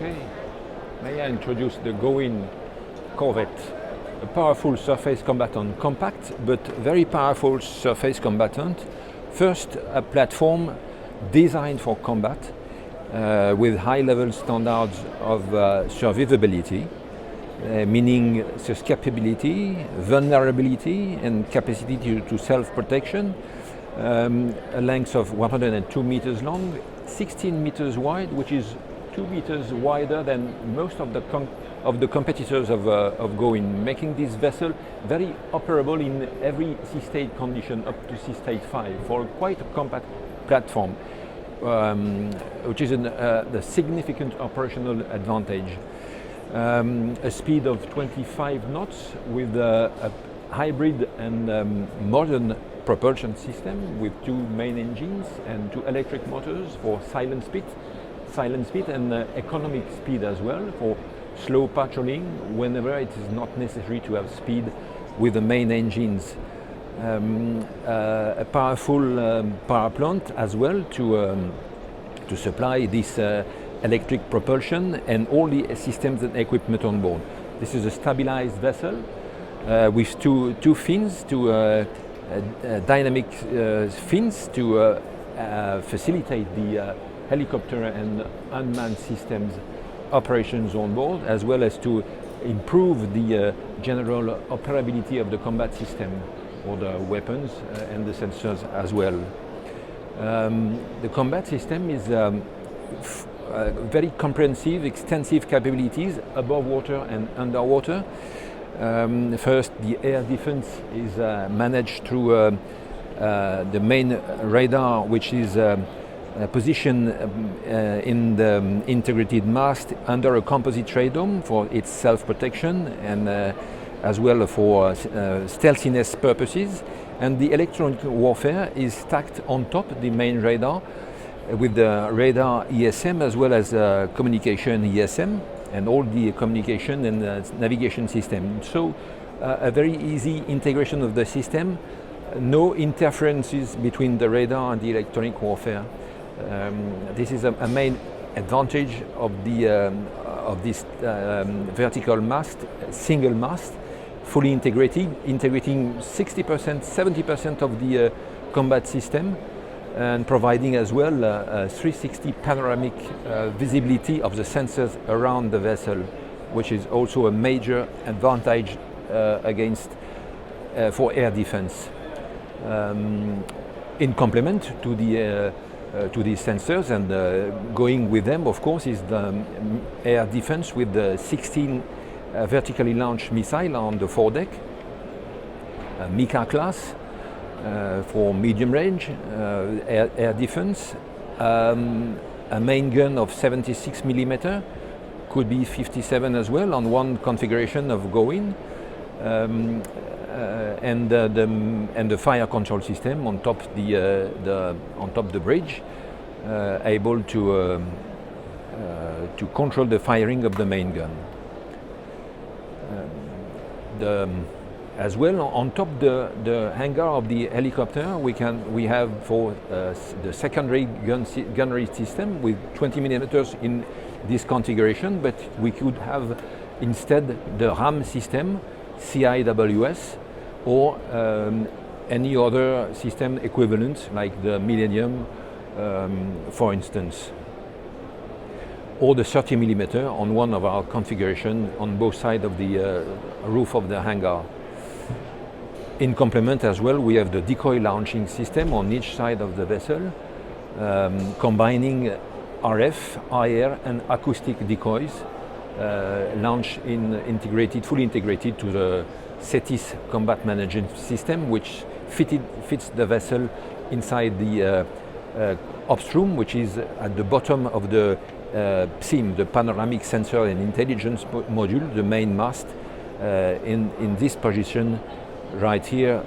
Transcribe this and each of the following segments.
Okay, may I introduce the Gowind corvette, a powerful surface combatant, compact but very powerful surface combatant. First, a platform designed for combat with high-level standards of survivability, meaning escapability, vulnerability, and capacity to self-protection. A length of 102 meters long, 16 meters wide, which is 2 meters wider than most of the competitors of Gowind, making this vessel very operable in every sea state condition up to sea state 5 for quite a compact platform, which is the significant operational advantage. A speed of 25 knots with a hybrid and modern propulsion system with 2 main engines and 2 electric motors for silent speed and economic speed as well for slow patrolling whenever it is not necessary to have speed with the main engines. A powerful power plant as well to supply this electric propulsion and all the systems and equipment on board. This is a stabilized vessel with two fins, dynamic fins to facilitate the helicopter and unmanned systems operations on board, as well as to improve the general operability of the combat system or the weapons and the sensors as well. The combat system is very comprehensive, extensive capabilities above water and underwater. First, the air defense is managed through the main radar, which is positioned in the integrated mast under a composite radome for its self-protection and as well for stealthiness purposes. And the electronic warfare is stacked on top of the main radar with the radar ESM as well as communication ESM and all the communication and navigation system. So a very easy integration of the system, no interferences between the radar and the electronic warfare. This is a main advantage of this vertical mast, single mast, fully integrated, integrating 60%, 70% of the combat system, and providing as well 360 panoramic visibility of the sensors around the vessel, which is also a major advantage against for air defense. In complement to these sensors and going with them, of course, is the air defense with the 16 vertically launched missile on the foredeck, Mika class for medium range air defense, a main gun of 76 millimeter, could be 57 as well on one configuration of Gowind, and the fire control system on top the bridge, able to control the firing of the main gun. As well, on top the hangar of the helicopter, we have for the secondary gunnery system with 20 millimeters in this configuration, but we could have instead the RAM system, CIWS, or any other system equivalent like the Millennium, for instance, or the 30 millimeter on one of our configuration on both sides of the roof of the hangar. In complement as well, we have the decoy launching system on each side of the vessel, combining RF, IR, and acoustic decoys, launched fully integrated to the CETIS combat management system, which fits the vessel inside the upstream, which is at the bottom of the PSIM, the panoramic sensor and intelligence module, the main mast, in this position right here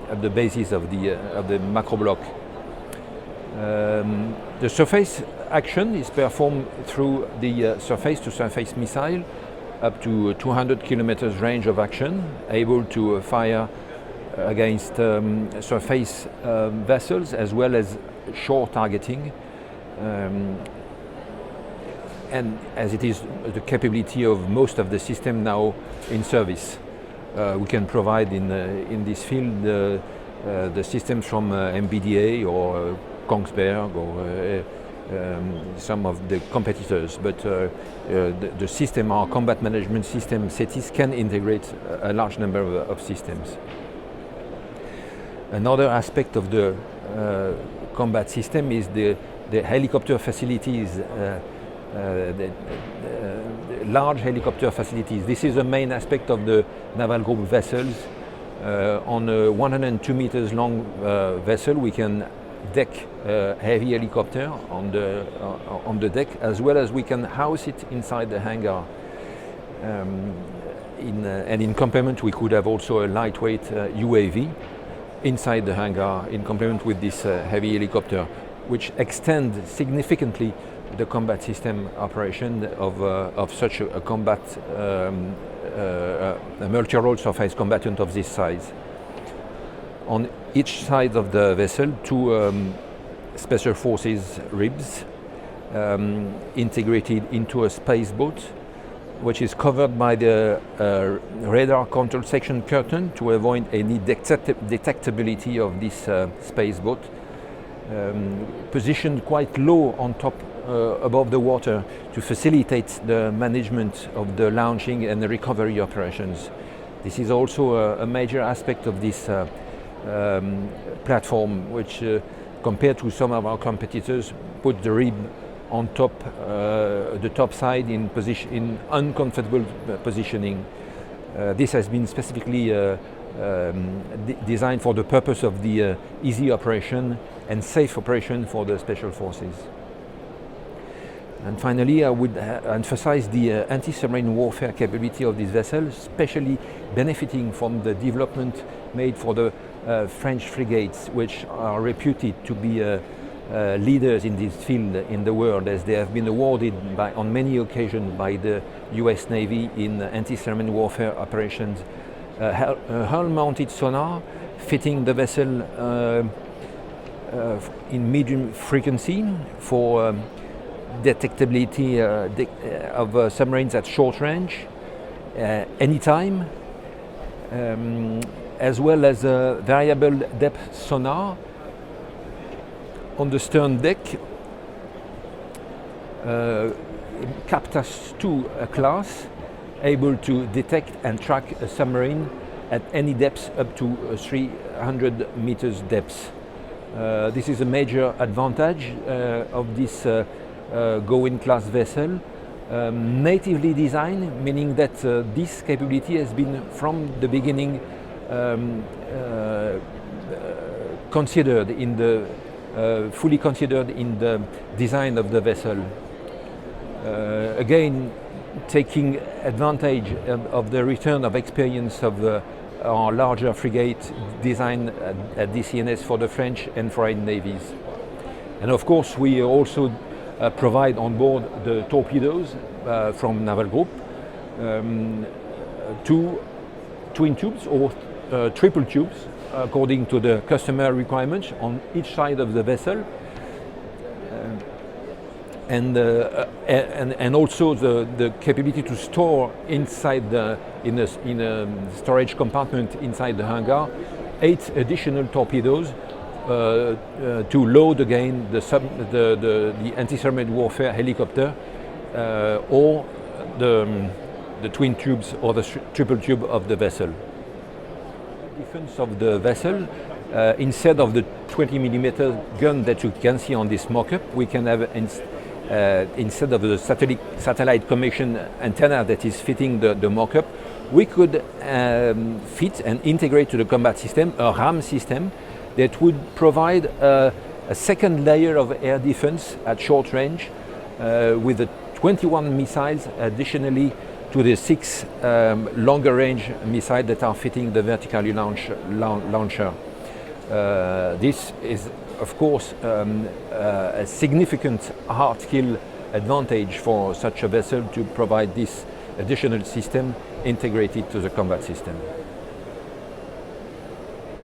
at the basis of the macro block. The surface action is performed through the surface-to-surface missile up to 200 kilometers range of action, able to fire against surface vessels as well as shore targeting. and as it is the capability of most of the system now in service. We can provide in this field the systems from MBDA or Kongsberg or some of the competitors, but the system, our combat management system, CETIS, can integrate a large number of systems. Another aspect of the combat system is the helicopter facilities, the large helicopter facilities. This is a main aspect of the Naval Group vessels. On a 102 meters long vessel, we can deck a heavy helicopter on the deck, as well as we can house it inside the hangar. And in complement, we could have also a lightweight UAV inside the hangar in complement with this heavy helicopter, which extend significantly the combat system operation of such a combat, a multi-role surface combatant of this size. On each side of the vessel, two Special Forces ribs integrated into a space boat, which is covered by the radar control section curtain to avoid any detectability of this space boat, positioned quite low on top above the water to facilitate the management of the launching and the recovery operations. This is also a major aspect of this platform, which compared to some of our competitors, put the rib on top, the top side in uncomfortable positioning. This has been specifically designed for the purpose of the easy operation and safe operation for the Special Forces. And finally, I would emphasize the anti-submarine warfare capability of this vessel, especially benefiting from the development made for the French frigates, which are reputed to be leaders in this field in the world, as they have been awarded on many occasions by the US Navy in anti-submarine warfare operations. Hull-mounted sonar fitting the vessel in medium frequency for detectability of submarines at short range, anytime, as well as a variable depth sonar on the stern deck, Captas 2 class, able to detect and track a submarine at any depth up to 300 meters depth. This is a major advantage of this Gowind class vessel, natively designed, meaning that this capability has been from the beginning considered in the fully considered in the design of the vessel. Again, taking advantage of the return of experience of our larger frigate designed at DCNS for the French and foreign navies. And of course, we also provide on board the torpedoes from Naval Group, two twin tubes or triple tubes according to the customer requirements on each side of the vessel, and also the capability to store inside in a storage compartment inside the hangar 8 additional torpedoes to load again the anti-submarine warfare helicopter or the twin tubes or the triple tube of the vessel. Defense of the vessel, instead of the 20mm gun that you can see on this mock-up, we can have instead of the satellite communication antenna that is fitting the mock-up, we could fit and integrate to the combat system a RAM system that would provide a second layer of air defense at short range with the 21 missiles additionally to the 6 longer range missiles that are fitting the vertically launcher. This is, of course, a significant hard skill advantage for such a vessel to provide this additional system integrated to the combat system.